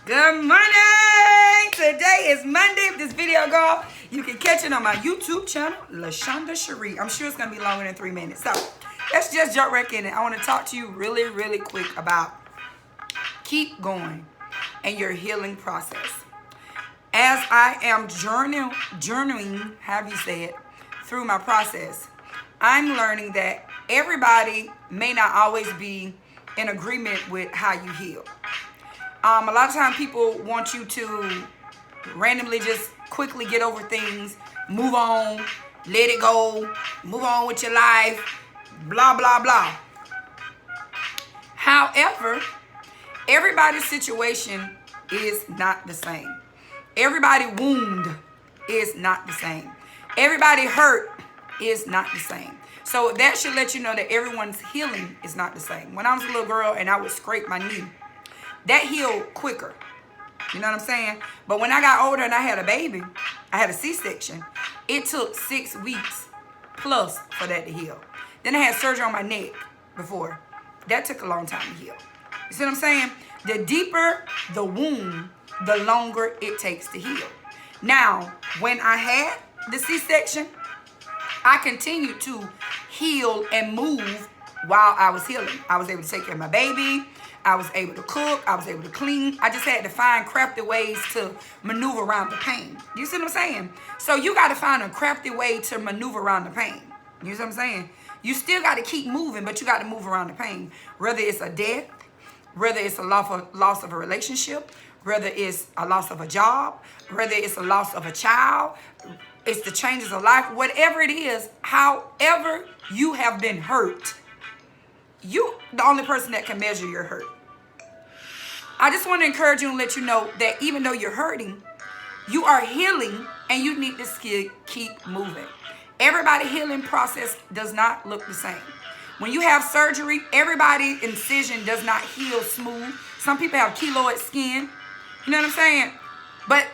Good morning! Today is Monday. If this video go off, you can catch it on my YouTube channel, LaShonda Cherie. I'm sure it's going to be longer than 3 minutes. So, let's just jump right in. I want to talk to you really quick about keep going and your healing process. As I am journeying, have you say it, through my process, I'm learning that everybody may not always be in agreement with how you heal. A lot of times people want you to randomly just quickly get over things, move on, let it go, move on with your life, blah, blah, blah. However, everybody's situation is not the same. Everybody's wound is not the same. Everybody hurt is not the same. So that should let you know that everyone's healing is not the same. When I was a little girl and I would scrape my knee, that healed quicker. You know what I'm saying? But when I got older and I had a baby, I had a C-section, it took 6 weeks plus for that to heal. Then I had surgery on my neck before. That took a long time to heal. You see what I'm saying? The deeper the wound, the longer it takes to heal. Now, when I had the C-section, I continued to heal and move while I was healing. I was able to take care of my baby. I was able to cook. I was able to clean. I just had to find crafty ways to maneuver around the pain. You see what I'm saying? So you got to find a crafty way to maneuver around the pain. You see what I'm saying? You still got to keep moving, but you got to move around the pain. Whether it's a death, whether it's a loss of a relationship, whether it's a loss of a job, whether it's a loss of a child, it's the changes of life, whatever it is, however you have been hurt, you the only person that can measure your hurt. I just want to encourage you and let you know that even though you're hurting, you are healing and you need to keep moving. Everybody's healing process does not look the same. When you have surgery, everybody's incision does not heal smooth. Some people have keloid skin. You know what I'm saying? But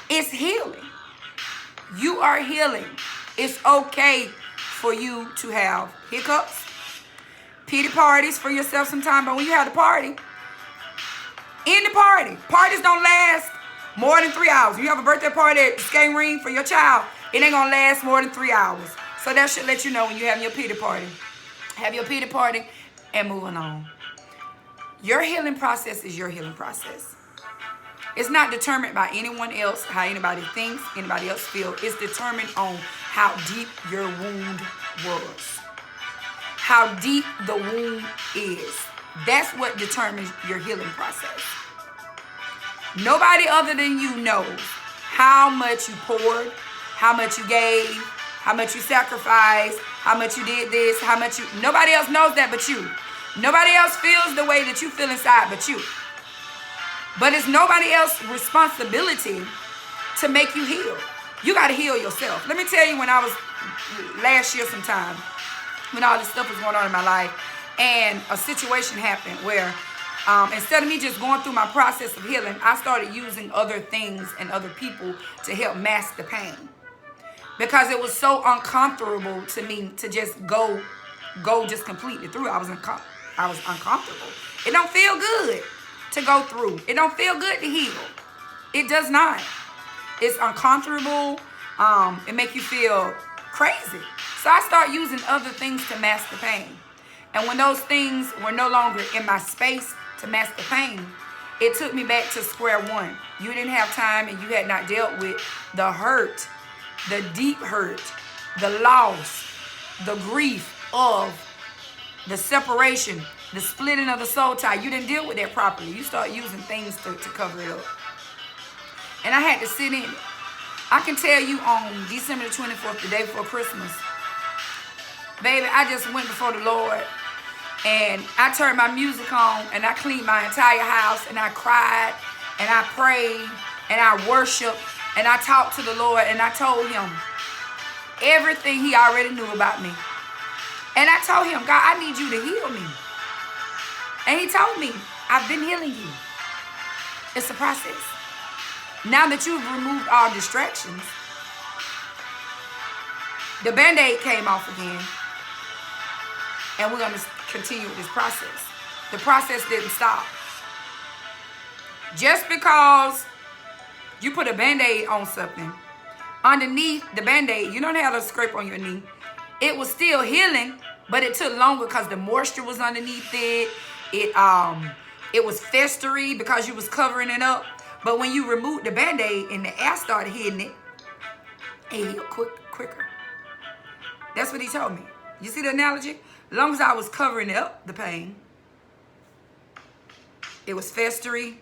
it's healing. You are healing. It's okay for you to have hiccups, pity parties for yourself sometimes, but when you have the party, in the party, parties don't last more than 3 hours. You have a birthday party at the skating ring for your child, it ain't gonna last more than 3 hours. So that should let you know when you have your pity party. Have your pity party and moving on. Your healing process is your healing process. It's not determined by anyone else, how anybody thinks, anybody else feels. It's determined on how deep your wound was. How deep the wound is. That's what determines your healing process. Nobody other than you knows how much you poured, how much you gave, how much you sacrificed, how much you did this, how much you... Nobody else knows that but you. Nobody else feels the way that you feel inside but you. But it's nobody else's responsibility to make you heal. You got to heal yourself. Let me tell you, when I was last year sometime, when all this stuff was going on in my life, and a situation happened where instead of me just going through my process of healing, I started using other things and other people to help mask the pain. Because it was so uncomfortable to me to just go just completely through. I was uncomfortable. It don't feel good to go through. It don't feel good to heal. It does not. It's uncomfortable. It make you feel crazy. So I start using other things to mask the pain. And when those things were no longer in my space to mask the pain, it took me back to square one. You didn't have time and you had not dealt with the hurt, the deep hurt, the loss, the grief of the separation, the splitting of the soul tie. You didn't deal with that properly. You start using things to cover it up. And I had to sit in it. I can tell you on December the 24th, the day before Christmas, baby, I just went before the Lord and I turned my music on and I cleaned my entire house and I cried and I prayed and I worshiped and I talked to the Lord and I told him everything he already knew about me. And I told him, God, I need you to heal me. And he told me, I've been healing you. It's a process. Now that you've removed all distractions, the Band-Aid came off again. And we're going to continue with this process. The process didn't stop. Just because you put a Band-Aid on something, underneath the Band-Aid, you don't have a scrape on your knee. It was still healing, but it took longer because the moisture was underneath it. It was festery because you was covering it up. But when you removed the Band-Aid and the air started hitting it, it healed quicker. That's what he told me. You see the analogy? As long as I was covering up the pain, it was festery,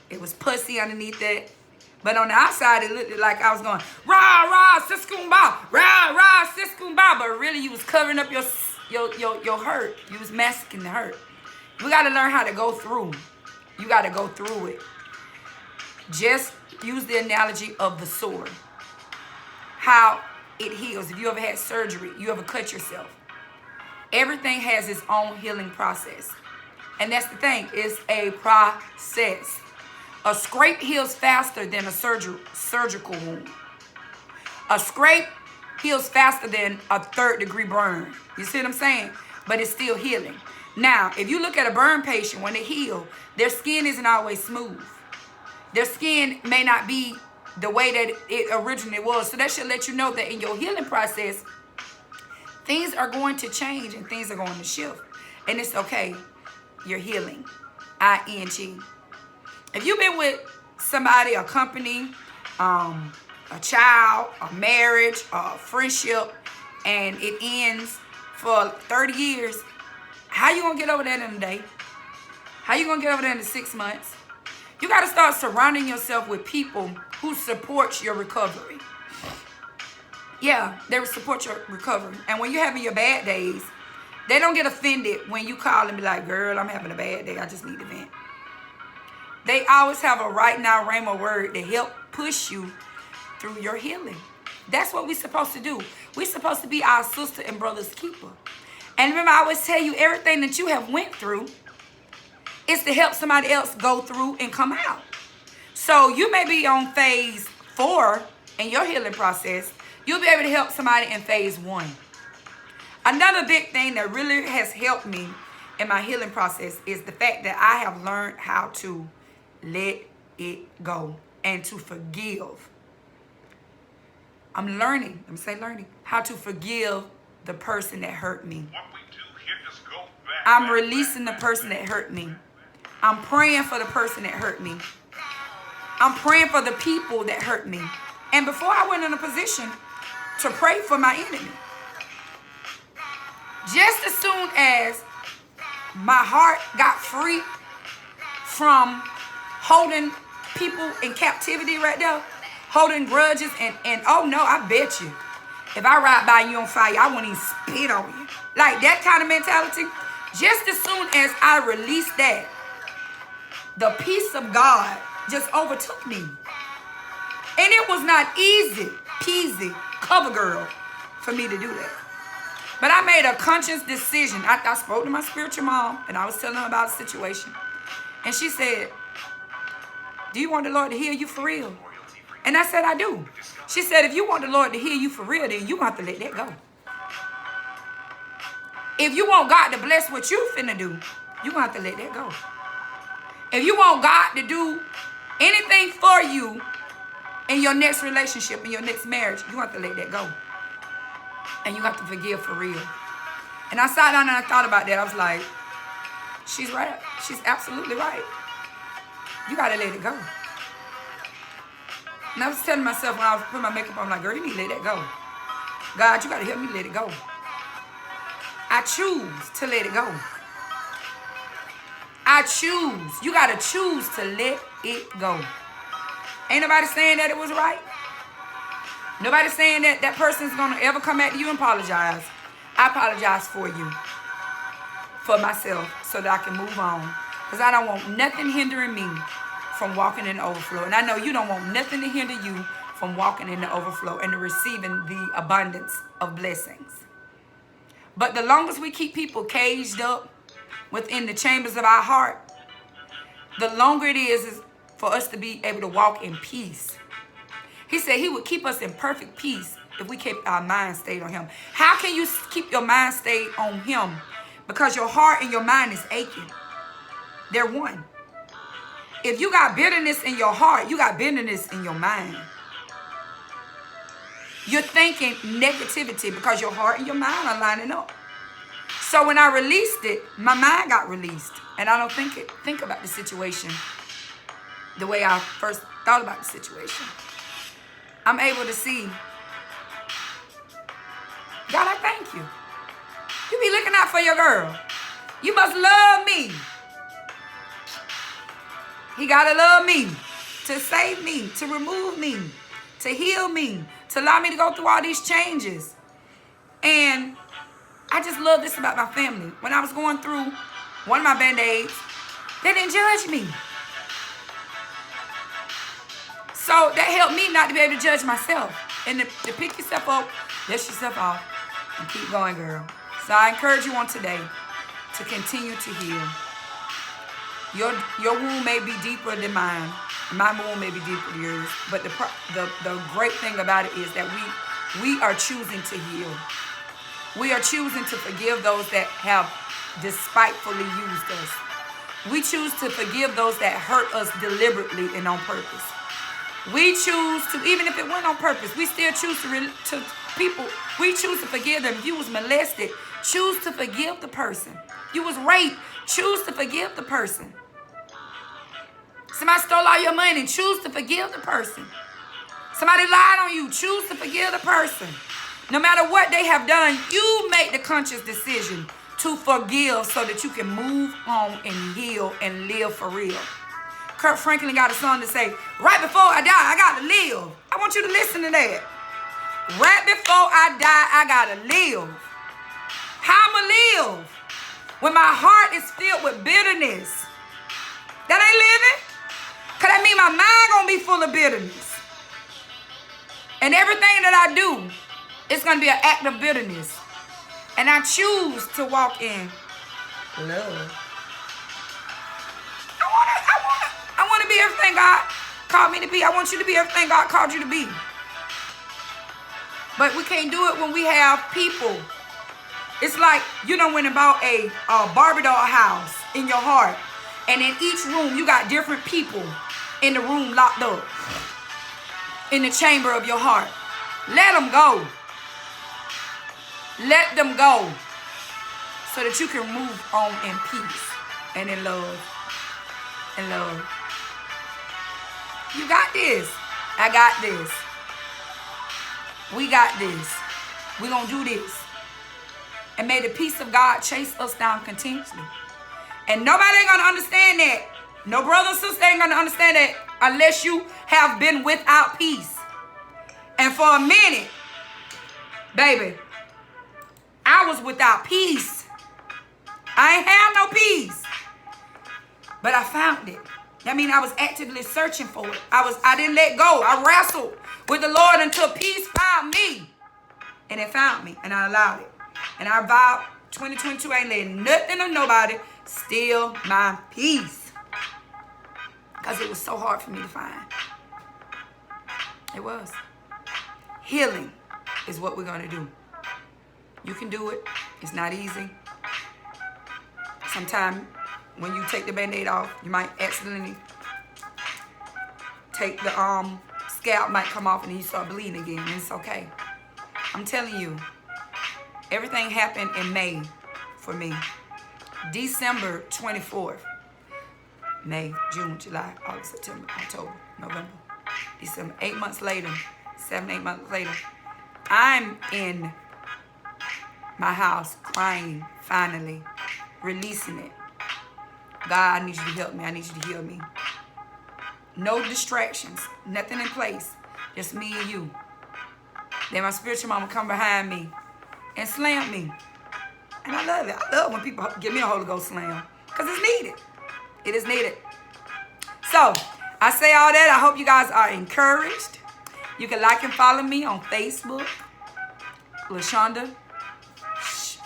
it was pussy underneath it. But on the outside, it looked like I was going, rah, rah, siskumba, rah, rah, siskumba. But really, you was covering up your hurt. You was masking the hurt. We got to learn how to go through. You got to go through it. Just use the analogy of the sword. How it heals. If you ever had surgery, you ever cut yourself. Everything has its own healing process. And that's the thing. It's a process. A scrape heals faster than a surgical wound. A scrape heals faster than a 3rd-degree burn. You see what I'm saying? But it's still healing. Now, if you look at a burn patient, when they heal, their skin isn't always smooth. Their skin may not be the way that it originally was. So that should let you know that in your healing process, things are going to change and things are going to shift. And it's okay. You're healing. I-N-G. If you've been with somebody, a company, a child, a marriage, a friendship, and it ends for 30 years, how you going to get over that in a day? How you going to get over that in 6 months? You got to start surrounding yourself with people who support your recovery. Yeah, they will support your recovery. And when you're having your bad days, they don't get offended when you call and be like, girl, I'm having a bad day. I just need to vent. They always have a right now rhema word to help push you through your healing. That's what we're supposed to do. We're supposed to be our sister and brother's keeper. And remember, I always tell you, everything that you have went through is to help somebody else go through and come out. So you may be on phase 4 in your healing process. You'll be able to help somebody in phase 1. Another big thing that really has helped me in my healing process is the fact that I have learned how to let it go and to forgive. I'm learning, how to forgive the person that hurt me. I'm releasing the person that hurt me. I'm praying for the person that hurt me. I'm praying for the people that hurt me. And before I went in a position to pray for my enemy, just as soon as my heart got free from holding people in captivity right there, holding grudges, and oh no, I bet you, if I ride by you on fire, I won't even spit on you. Like that kind of mentality. Just as soon as I released that, the peace of God just overtook me. And it was not easy peasy, cover girl, for me to do that. But I made a conscious decision. I spoke to my spiritual mom, and I was telling her about the situation. And she said, do you want the Lord to heal you for real? And I said, I do. She said, if you want the Lord to heal you for real, then you have to let that go. If you want God to bless what you finna do, you gonna have to let that go. If you want God to do anything for you in your next relationship, in your next marriage, you have to let that go. And you have to forgive for real. And I sat down and I thought about that. I was like, she's right. She's absolutely right. You gotta let it go. And I was telling myself when I was putting my makeup on, I'm like, girl, you need to let that go. God, you gotta help me let it go. I choose to let it go. I choose. You got to choose to let it go. Ain't nobody saying that it was right. Nobody saying that that person's going to ever come back to you and apologize. I apologize for you. For myself. So that I can move on. Because I don't want nothing hindering me from walking in the overflow. And I know you don't want nothing to hinder you from walking in the overflow and to receiving the abundance of blessings. But the longest we keep people caged up within the chambers of our heart, the longer it is for us to be able to walk in peace. He said he would keep us in perfect peace if we kept our mind stayed on him. How can you keep your mind stayed on him? Because your heart and your mind is aching. They're one. If you got bitterness in your heart, you got bitterness in your mind. You're thinking negativity because your heart and your mind are lining up. So when I released it, my mind got released. And I don't think about the situation the way I first thought about the situation. I'm able to see, God, I thank you. You be looking out for your girl. You must love me. He gotta love me to save me, to remove me, to heal me, to allow me to go through all these changes. And I just love this about my family. When I was going through one of my Band-Aids, they didn't judge me. So that helped me not to be able to judge myself. And to pick yourself up, dust yourself off, and keep going, girl. So I encourage you on today to continue to heal. Your wound may be deeper than mine. My wound may be deeper than yours. But the great thing about it is that we are choosing to heal. We are choosing to forgive those that have despitefully used us. We choose to forgive those that hurt us deliberately and on purpose. We choose to, even if it wasn't on purpose, we still choose to people, we choose to forgive them. If you was molested, choose to forgive the person. You was raped, choose to forgive the person. Somebody stole all your money, choose to forgive the person. Somebody lied on you, choose to forgive the person. No matter what they have done, you make the conscious decision to forgive so that you can move on and heal and live for real. Kirk Franklin got a song to say, right before I die, I got to live. I want you to listen to that. Right before I die, I got to live. How am I live? When my heart is filled with bitterness. That ain't living. Because that means my mind going to be full of bitterness. And everything that I do, it's going to be an act of bitterness. And I choose to walk in love. I want to be everything God called me to be. I want you to be everything God called you to be. But we can't do it when we have people. It's like you done went and bought a Barbie doll house in your heart. And in each room, you got different people in the room locked up. In the chamber of your heart. Let them go. Let them go. So that you can move on in peace and in love. And love. You got this. I got this. We got this. We're going to do this. And may the peace of God chase us down continuously. And nobody ain't going to understand that. No brother and sister ain't going to understand that unless you have been without peace. And for a minute, baby, I was without peace. I ain't have no peace. But I found it. That means I was actively searching for it. I didn't let go. I wrestled with the Lord until peace found me. And it found me. And I allowed it. And I vowed 2022 ain't letting nothing or nobody steal my peace. Because it was so hard for me to find. It was. Healing is what we're going to do. You can do it. It's not easy. Sometimes when you take the Band-Aid off, you might accidentally take the scalp might come off and you start bleeding again. And it's okay. I'm telling you, everything happened in May for me. December 24th. May, June, July, August, September, October, November, December. 8 months later, 7, 8 months later, I'm in my house crying, finally, releasing it. God, I need you to help me. I need you to heal me. No distractions. Nothing in place. Just me and you. Then my spiritual mama come behind me and slam me. And I love it. I love when people give me a Holy Ghost slam. Because it's needed. It is needed. So, I say all that. I hope you guys are encouraged. You can like and follow me on Facebook. LaShonda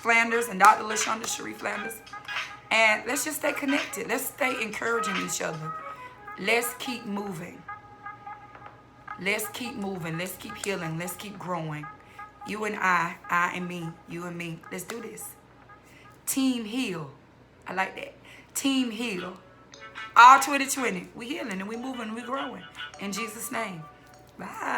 Flanders and Dr. LaShonda Cherie Flanders. And let's just stay connected. Let's stay encouraging each other. Let's keep moving. Let's keep moving. Let's keep healing. Let's keep growing. You and I and me, you and me. Let's do this. Team heal. I like that. Team heal. All 2020. We healing and we moving and we growing. In Jesus' name. Bye.